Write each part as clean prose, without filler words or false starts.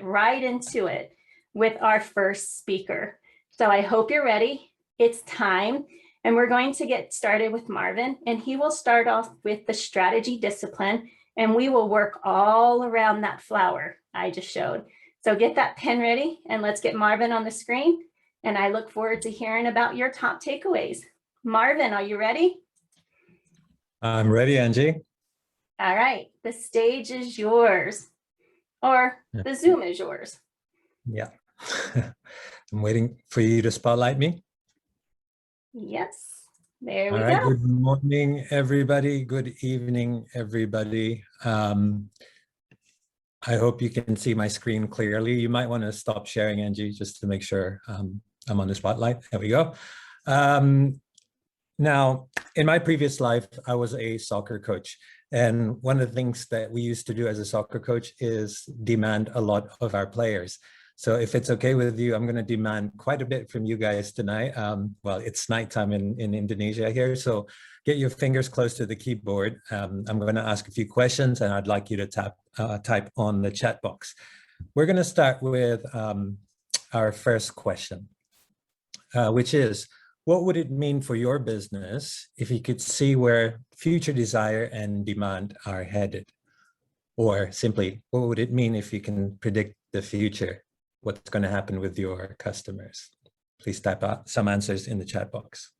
right into it with our first speaker. So I hope you're ready. It's time. And we're going to get started with Marvin, and he will start off with the strategy discipline, and we will work all around that flower I just showed. So get that pen ready and let's get Marvin on the screen. And I look forward to hearing about your top takeaways. Marvin, are you ready? I'm ready, Angie. All right, the stage is yours, or the Zoom is yours. Yeah, I'm waiting for you to spotlight me. Yes, there we All right, go. good morning, everybody. Good evening, everybody. I hope you can see my screen clearly. You might want to stop sharing, Angie, just to make sure I'm on the spotlight. There we go. Now, in my previous life, I was a soccer coach. And one of the things that we used to do as a soccer coach is demand a lot of our players. So if it's okay with you, I'm going to demand quite a bit from you guys tonight. Well, it's nighttime in Indonesia here, so get your fingers close to the keyboard. I'm going to ask a few questions, and I'd like you to type on the chat box. We're going to start with our first question, which is, what would it mean for your business if you could see where future desire and demand are headed? Or simply, what would it mean if you can predict the future? What's going to happen with your customers? Please type out some answers in the chat box.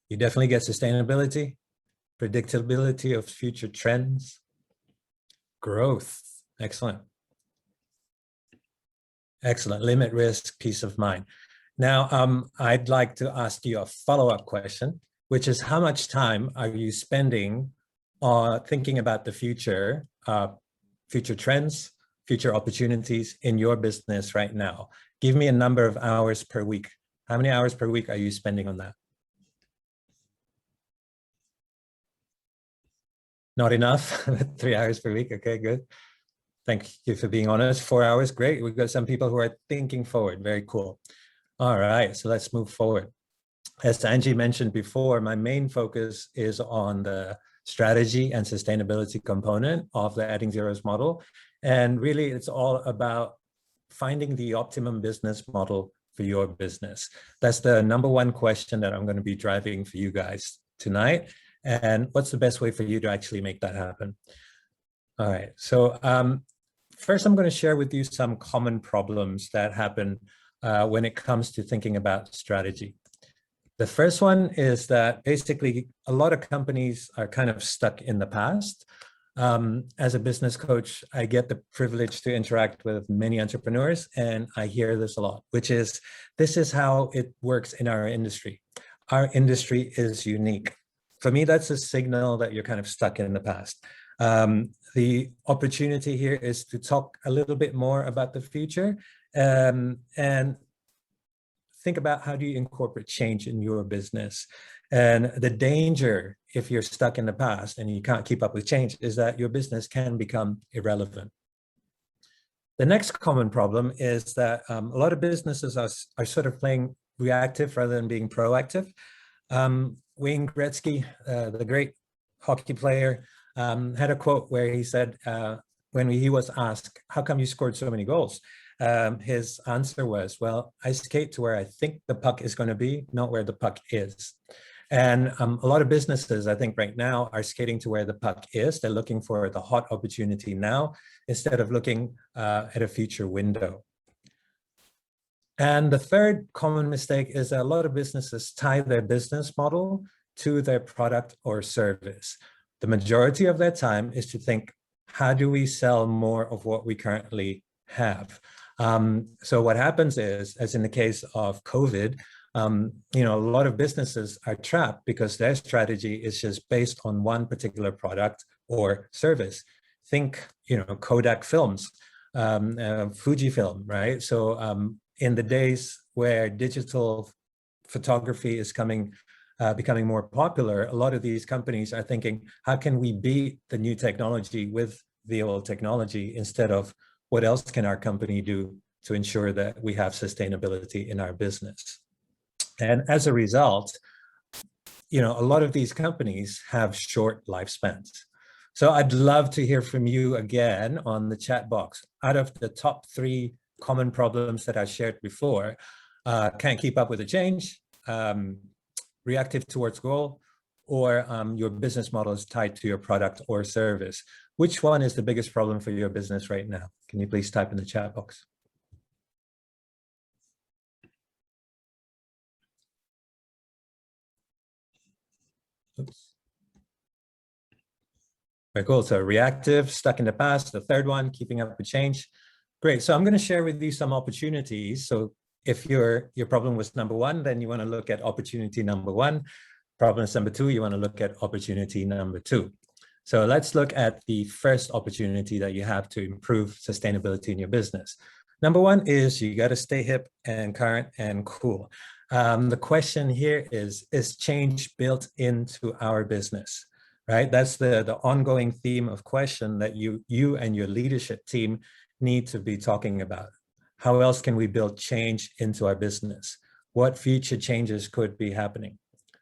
You definitely get sustainability, predictability of future trends, growth. Excellent. Excellent. Limit risk, peace of mind. Now, I'd like to ask you a follow-up question, which is, how much time are you spending thinking about the future, future trends, future opportunities in your business right now? Give me a number of hours per week. How many hours per week are you spending on that? Not enough? 3 hours per week. Okay, good. Thank you for being honest. 4 hours, great. We've got some people who are thinking forward. Very cool. All right, so let's move forward. As Angie mentioned before, my main focus is on the strategy and sustainability component of the Adding Zeros model. And really, it's all about finding the optimum business model for your business. That's the number one question that I'm going to be driving for you guys tonight. And what's the best way for you to actually make that happen? All right, so first I'm going to share with you some common problems that happen when it comes to thinking about strategy. The first one is that basically a lot of companies are kind of stuck in the past. As a business coach, I get the privilege to interact with many entrepreneurs, and I hear this a lot, which is, this is how it works in our industry. Our industry is unique. For me, that's a signal that you're kind of stuck in the past. The opportunity here is to talk a little bit more about the future and think about, how do you incorporate change in your business? And the danger, if you're stuck in the past and you can't keep up with change, is that your business can become irrelevant. The next common problem is that a lot of businesses are sort of playing reactive rather than being proactive. Wayne Gretzky, the great hockey player, had a quote where he said, when he was asked, how come you scored so many goals? His answer was, well, I skate to where I think the puck is going to be, not where the puck is. And a lot of businesses, I think right now, are skating to where the puck is. They're looking for the hot opportunity now, instead of looking at a future window. And the third common mistake is that a lot of businesses tie their business model to their product or service. The majority of their time is to think, how do we sell more of what we currently have? So what happens is, as in the case of COVID, a lot of businesses are trapped because their strategy is just based on one particular product or service. Think, Kodak films, Fujifilm, right? So in the days where digital photography is becoming more popular, a lot of these companies are thinking, how can we beat the new technology with the old technology, instead of what else can our company do to ensure that we have sustainability in our business? And as a result, a lot of these companies have short lifespans. So I'd love to hear from you again on the chat box. Out of the top 3 common problems that I shared before, can't keep up with the change, reactive towards goal, or your business model is tied to your product or service. Which one is the biggest problem for your business right now? Can you please type in the chat box? Oops. Very cool. So reactive, stuck in the past. The third one, keeping up with change. Great. So I'm going to share with you some opportunities. So if your problem was number 1, then you want to look at opportunity number 1. Problem number 2, you want to look at opportunity number 2. So let's look at the first opportunity that you have to improve sustainability in your business. Number 1 is you got to stay hip and current and cool. The question here is change built into our business? Right? That's the ongoing theme of question that you and your leadership team need to be talking about. How else can we build change into our business? What future changes could be happening?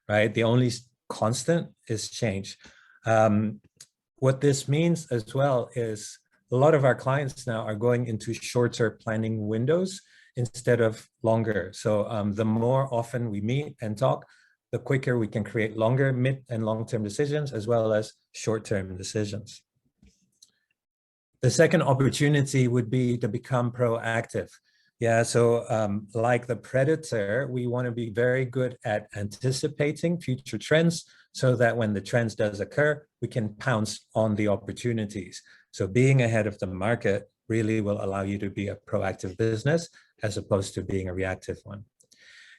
Right? The only constant is change. What this means as well is a lot of our clients now are going into shorter planning windows instead of longer. So the more often we meet and talk, the quicker we can create longer, mid and long-term decisions, as well as short-term decisions. The second opportunity would be to become proactive. Yeah, so like the predator, we want to be very good at anticipating future trends so that when the trends does occur, we can pounce on the opportunities. So being ahead of the market really will allow you to be a proactive business as opposed to being a reactive one.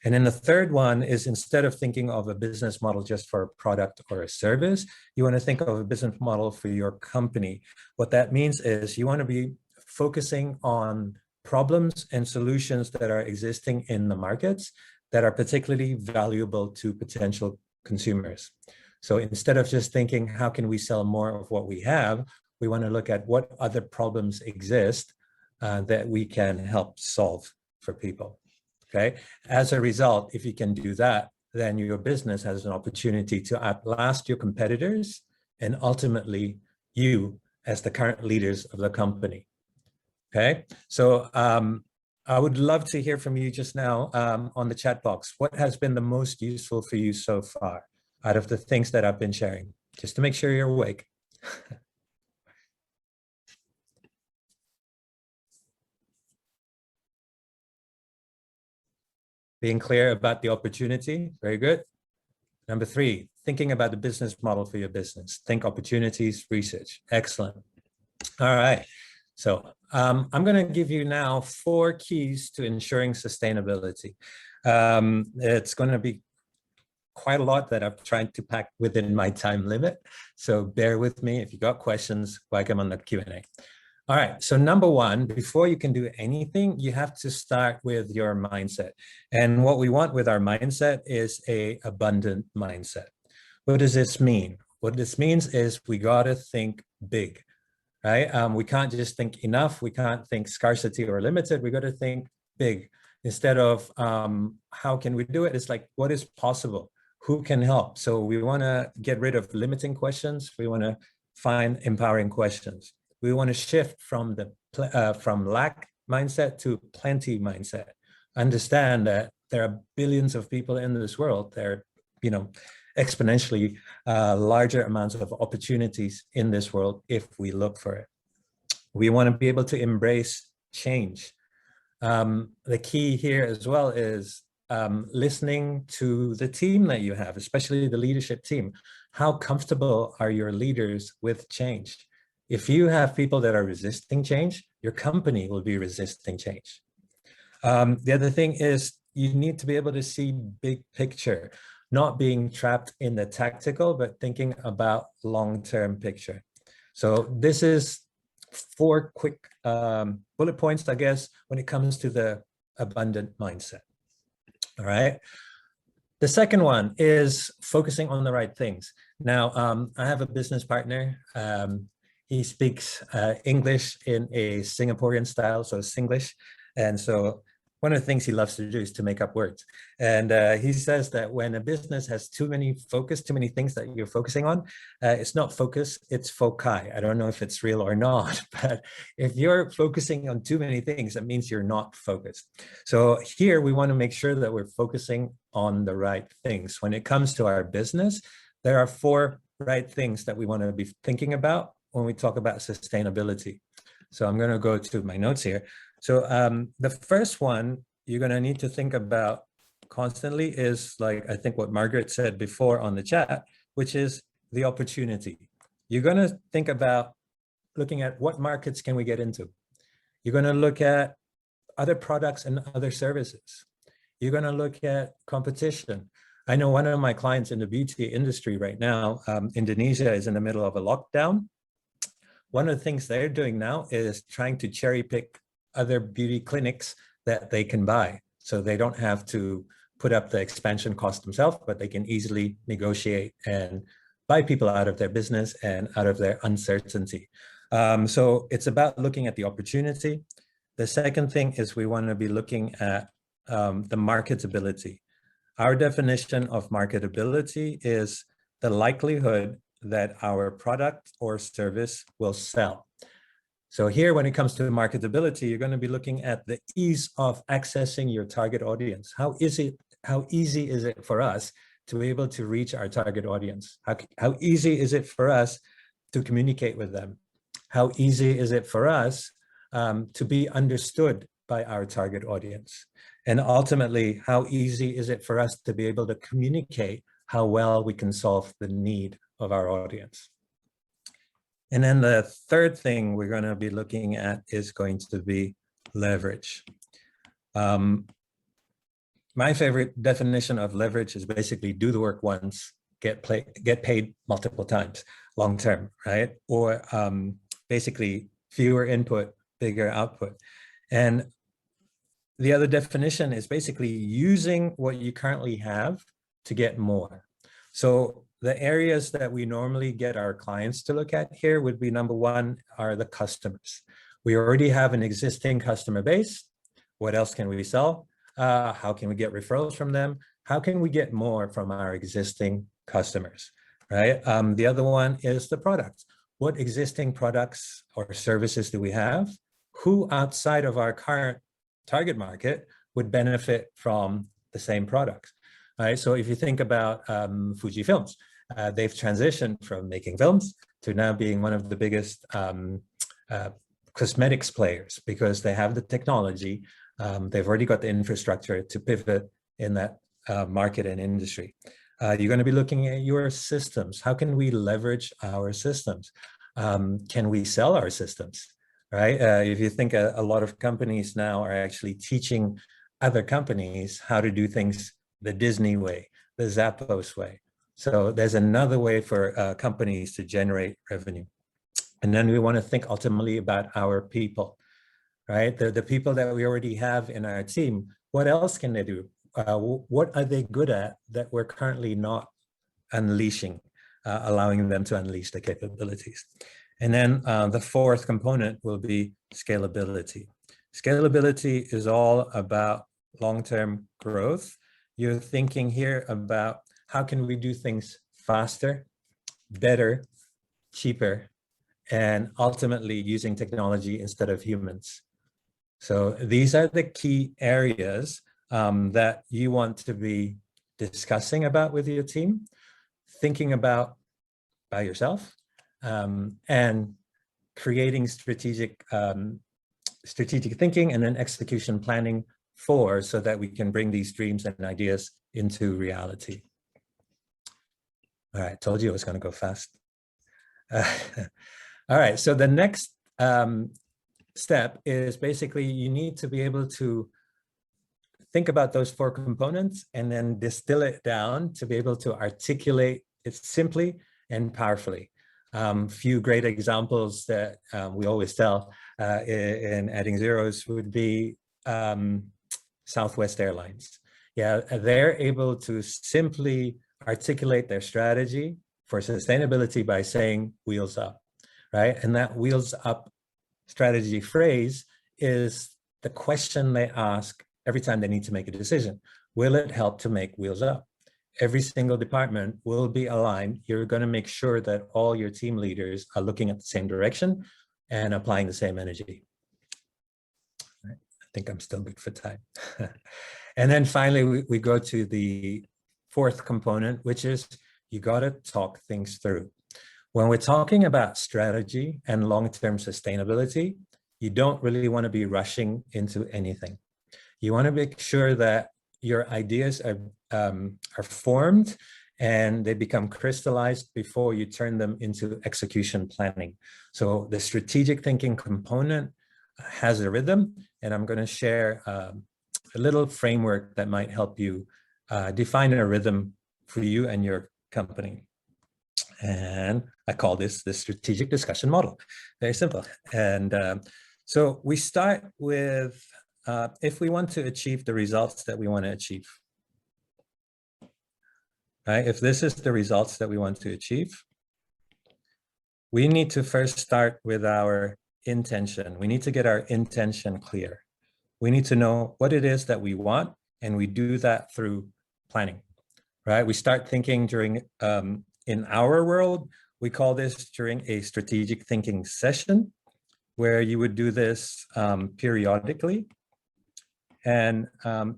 And then the third one is instead of thinking of a business model just for a product or a service, you want to think of a business model for your company. What that means is you want to be focusing on problems and solutions that are existing in the markets that are particularly valuable to potential consumers. So instead of just thinking, how can we sell more of what we have, we want to look at what other problems exist that we can help solve for people. Okay. As a result, if you can do that, then your business has an opportunity to outlast your competitors and ultimately you as the current leaders of the company. Okay. So I would love to hear from you just now on the chat box. What has been the most useful for you so far out of the things that I've been sharing? Just to make sure you're awake. Being clear about the opportunity, very good. Number 3, thinking about the business model for your business. Think opportunities, research. Excellent. All right. So I'm going to give you now 4 keys to ensuring sustainability. It's going to be quite a lot that I've tried to pack within my time limit. So bear with me. If you got questions, whack them on the Q&A. All right, so number 1, before you can do anything, you have to start with your mindset. And what we want with our mindset is an abundant mindset. What does this mean? What this means is we got to think big, right? We can't just think enough. We can't think scarcity or limited. We got to think big. Instead of how can we do it? It's like, what is possible? Who can help? So we want to get rid of limiting questions. We want to find empowering questions. We want to shift from lack mindset to plenty mindset. Understand that there are billions of people in this world. There are, exponentially larger amounts of opportunities in this world if we look for it. We want to be able to embrace change. The key here as well is listening to the team that you have, especially the leadership team. How comfortable are your leaders with change? If you have people that are resisting change, your company will be resisting change. The other thing is you need to be able to see big picture, not being trapped in the tactical, but thinking about long-term picture. So this is 4 quick bullet points, I guess, when it comes to the abundant mindset. All right. The second one is focusing on the right things. Now, I have a business partner. He speaks English in a Singaporean style, so Singlish. And so one of the things he loves to do is to make up words. And he says that when a business has too many things that you're focusing on, it's not focus, it's foci. I don't know if it's real or not, but if you're focusing on too many things, that means you're not focused. So here we want to make sure that we're focusing on the right things. When it comes to our business, there are 4 right things that we want to be thinking about when we talk about sustainability. So I'm going to go to my notes here. So the first one you're going to need to think about constantly is, like I think what Margaret said before on the chat, which is the opportunity. You're going to think about looking at what markets can we get into. You're going to look at other products and other services. You're going to look at competition. I know one of my clients in the beauty industry right now, Indonesia is in the middle of a lockdown. One of the things they're doing now is trying to cherry pick other beauty clinics that they can buy. So they don't have to put up the expansion cost themselves, but they can easily negotiate and buy people out of their business and out of their uncertainty. So it's about looking at the opportunity. The second thing is we want to be looking at the marketability. Our definition of marketability is the likelihood that our product or service will sell. So here, when it comes to marketability, you're going to be looking at the ease of accessing your target audience. How easy is it for us to be able to reach our target audience? How easy is it for us to communicate with them? How easy is it for us to be understood by our target audience? And ultimately, how easy is it for us to be able to communicate how well we can solve the need of our audience? And then the third thing we're going to be looking at is going to be leverage. My favorite definition of leverage is basically do the work once, get paid multiple times, long term, right? Or basically fewer input, bigger output. And the other definition is basically using what you currently have to get more. So the areas that we normally get our clients to look at here would be, number one, are the customers. We already have an existing customer base. What else can we sell? How can we get referrals from them? How can we get more from our existing customers, right? The other one is the products. What existing products or services do we have? Who outside of our current target market would benefit from the same products, right? So if you think about Fuji Films, they've transitioned from making films to now being one of the biggest cosmetics players because they have the technology. They've already got the infrastructure to pivot in that market and industry. You're going to be looking at your systems. How can we leverage our systems? Can we sell our systems, right? If you think a lot of companies now are actually teaching other companies how to do things the Disney way, the Zappos way. So there's another way for companies to generate revenue. And then we want to think ultimately about our people, right? The people that we already have in our team, what else can they do? What are they good at that we're currently not unleashing, allowing them to unleash the capabilities? And then the fourth component will be scalability. Scalability is all about long-term growth. You're thinking here about how can we do things faster, better, cheaper, and ultimately using technology instead of humans. So these are the key areas that you want to be discussing about with your team, thinking about by yourself, and creating strategic thinking and then execution planning for, so that we can bring these dreams and ideas into reality. All right, told you I was going to go fast. All right, so the next step is basically you need to be able to think about those four components and then distill it down to be able to articulate it simply and powerfully. Few great examples that we always tell in Adding Zeros would be Southwest Airlines. Yeah, they're able to simply articulate their strategy for sustainability by saying wheels up, right? And that wheels up strategy phrase is the question they ask every time they need to make a decision? Will it help to make wheels up? Every single department will be aligned. You're going to make sure that all your team leaders are looking at the same direction and applying the same energy. I think I'm still good for time. And then finally, we go to the fourth component, which is you got to talk things through. When we're talking about strategy and long-term sustainability, you don't really want to be rushing into anything. You want to make sure that your ideas are formed and they become crystallized before you turn them into execution planning. So the strategic thinking component has a rhythm, and I'm going to share a little framework that might help you define a rhythm for you and your company. And I call this the strategic discussion model. Very simple. And so we start with if we want to achieve the results that we want to achieve. Right? If this is the results that we want to achieve, we need to first start with our intention. We need to get our intention clear. We need to know what it is that we want, and we do that through planning. Right? We start thinking during, in our world, we call this during a strategic thinking session, where you would do this periodically. And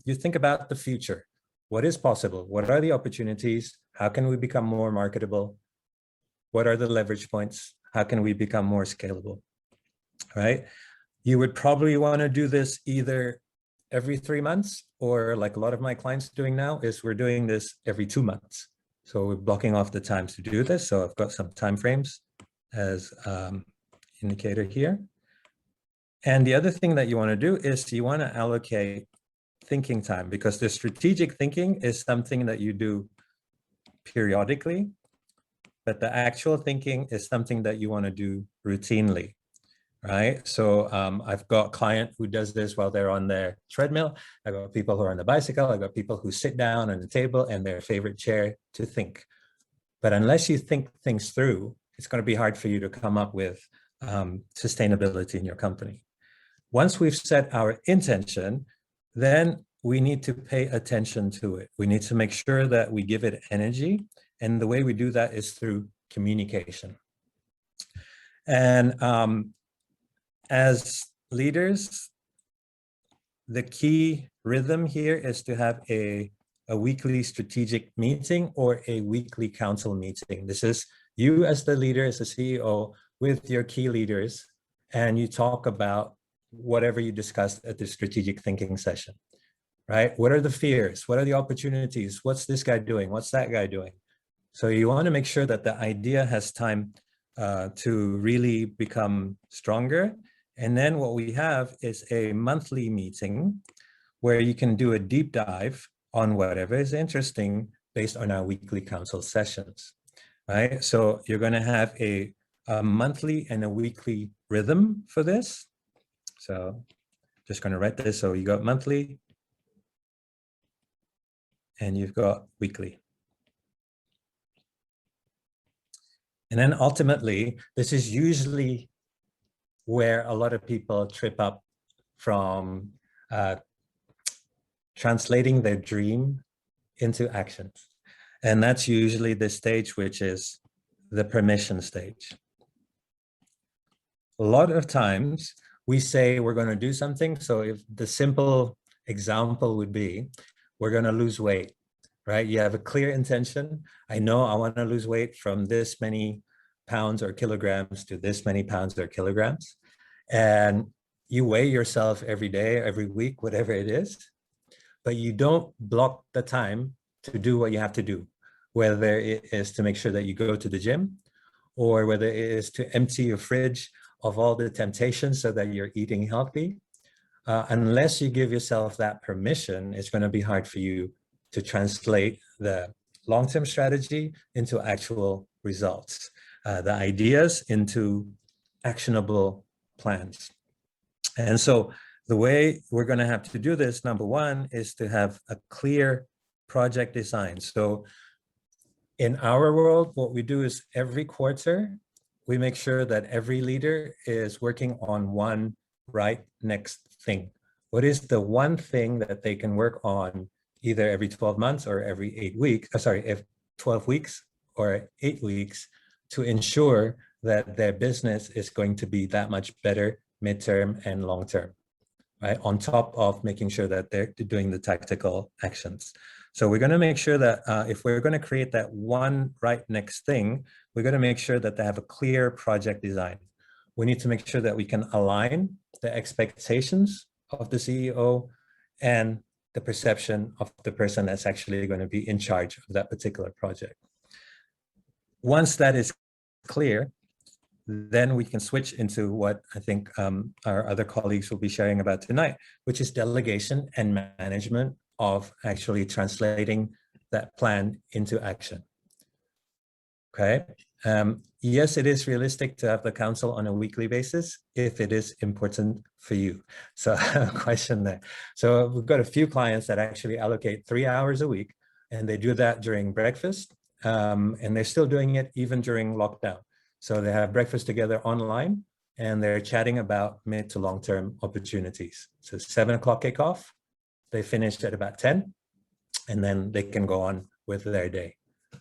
you think about the future. What is possible? What are the opportunities? How can we become more marketable? What are the leverage points? How can we become more scalable? Right? You would probably want to do this either every 3 months, or like a lot of my clients doing now is we're doing this every 2 months. So we're blocking off the times to do this. So I've got some time frames as indicator here. And the other thing that you want to do is you want to allocate thinking time, because the strategic thinking is something that you do periodically, but the actual thinking is something that you want to do routinely, right? So I've got a client who does this while they're on their treadmill. I've got people who are on the bicycle. I've got people who sit down on the table and their favorite chair to think. But unless you think things through, it's going to be hard for you to come up with sustainability in your company. Once we've set our intention, then we need to pay attention to it. We need to make sure that we give it energy. And the way we do that is through communication. And as leaders, the key rhythm here is to have a weekly strategic meeting or a weekly council meeting. This is you as the leader, as the CEO, with your key leaders, and you talk about whatever you discussed at the strategic thinking session, right? What are the fears? What are the opportunities? What's this guy doing? What's that guy doing? So you want to make sure that the idea has time to really become stronger. And then what we have is a monthly meeting where you can do a deep dive on whatever is interesting based on our weekly council sessions, right? So you're going to have a monthly and a weekly rhythm for this. So just going to write this. So you got monthly and you've got weekly. And then ultimately, this is usually where a lot of people trip up from translating their dream into actions. And that's usually the stage, which is the permission stage. A lot of times we say we're going to do something. So if the simple example would be, we're going to lose weight, right? You have a clear intention. I know I want to lose weight from this many pounds or kilograms to this many pounds or kilograms. And you weigh yourself every day, every week, whatever it is, but you don't block the time to do what you have to do, whether it is to make sure that you go to the gym, or whether it is to empty your fridge of all the temptations so that you're eating healthy. Unless you give yourself that permission, it's going to be hard for you to translate the long-term strategy into actual results, the ideas into actionable plans. And so the way we're going to have to do this, number one, is to have a clear project design. So in our world, what we do is every quarter, we make sure that every leader is working on one right next thing, What is the one thing that they can work on either every 12 months or every 8 weeks, if 12 weeks or 8 weeks, to ensure that their business is going to be that much better midterm and long term, right? On top of making sure that they're doing the tactical actions. So we're going to make sure that if we're going to create that one right next thing, we're going to make sure that they have a clear project design. We need to make sure that we can align the expectations of the CEO and the perception of the person that's actually going to be in charge of that particular project. Once that is clear, then we can switch into what I think our other colleagues will be sharing about tonight, which is delegation and management of actually translating that plan into action. Okay. Yes, it is realistic to have the council on a weekly basis if it is important for you. So question there. So we've got a few clients that actually allocate 3 hours a week, and they do that during breakfast, and they're still doing it even during lockdown. So they have breakfast together online, and they're chatting about mid to long-term opportunities. So 7 o'clock kickoff, they finished at about 10, and then they can go on with their day.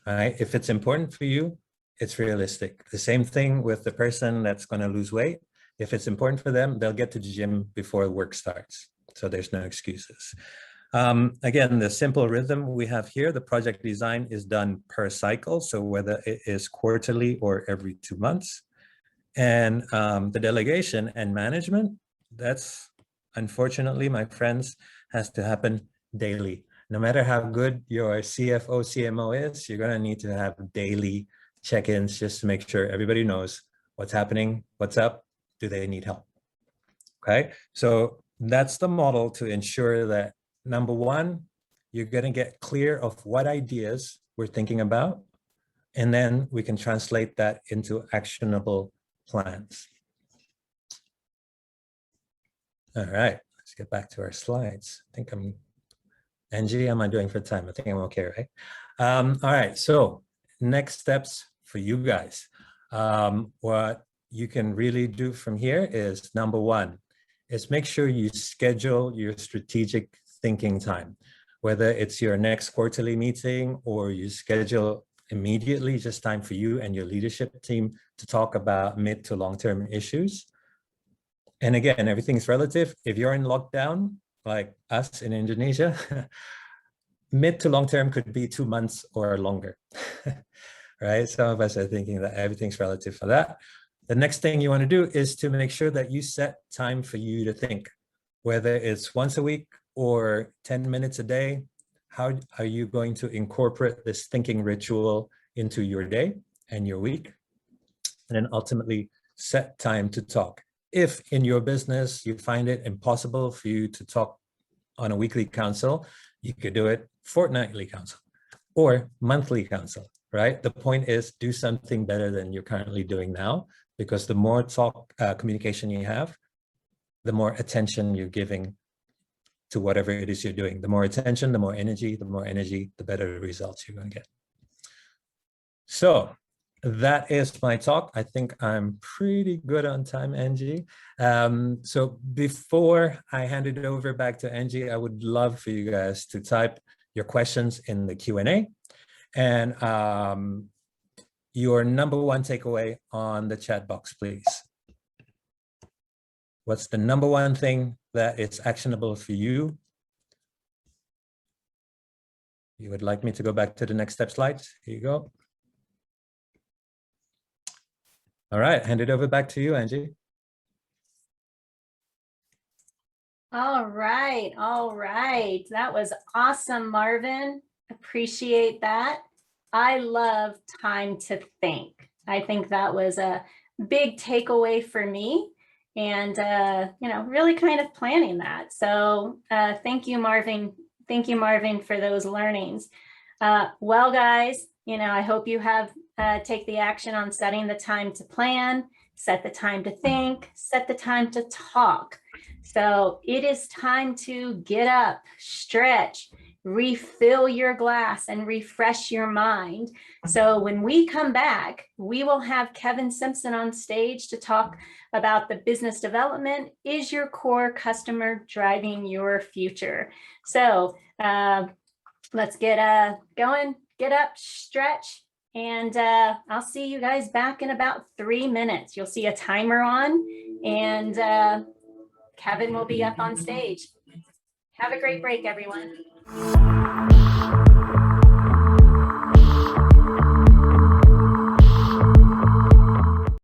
All right. If it's important for you, it's realistic. The same thing with the person that's going to lose weight. If it's important for them, they'll get to the gym before work starts. So there's no excuses. Again, the simple rhythm we have here, the project design is done per cycle. So whether it is quarterly or every 2 months. And the delegation and management, that's unfortunately, my friends, has to happen daily. No matter how good your CFO, CMO is, you're going to need to have daily check-ins just to make sure everybody knows what's happening, what's up, do they need help? Okay, so that's the model to ensure that, number one, you're going to get clear of what ideas we're thinking about, and then we can translate that into actionable plans. All right, let's get back to our slides. I think Angie, how am I doing for time? I think I'm okay, right? All right, so next steps for you guys. What you can really do from here is, number one, is make sure you schedule your strategic thinking time, whether it's your next quarterly meeting or you schedule immediately just time for you and your leadership team to talk about mid to long-term issues. And again, everything's relative. If you're in lockdown, like us in Indonesia, mid to long term could be 2 months or longer, right? Some of us are thinking that everything's relative for that. The next thing you want to do is to make sure that you set time for you to think, whether it's once a week or 10 minutes a day. How are you going to incorporate this thinking ritual into your day and your week? And then ultimately set time to talk. If in your business you find it impossible for you to talk on a weekly council, you could do it fortnightly council or monthly council, right? The point is, do something better than you're currently doing now, because the more communication you have, the more attention you're giving to whatever it is you're doing. The more attention, the more energy, the better results you're going to get. So that is my talk. I think I'm pretty good on time, Angie. So before I hand it over back to Angie, I would love for you guys to type your questions in the Q&A and your number one takeaway on the chat box, please. What's the number one thing that is actionable for you? You would like me to go back to the next step slides? Here you go. All right, hand it over back to you, Angie. All right, all right. That was awesome, Marvin. Appreciate that. I love time to think. I think that was a big takeaway for me, and really kind of planning that. So thank you, Marvin. Thank you, Marvin, for those learnings. Well, guys, I hope you have take the action on setting the time to plan, set the time to think, set the time to talk. So it is time to get up, stretch, refill your glass and refresh your mind. So when we come back, we will have Kevin Simpson on stage to talk about the business development. Is your core customer driving your future? So let's get going, get up, stretch, and I'll see you guys back in about 3 minutes. You'll see a timer on, and Kevin will be up on stage. Have a great break, everyone.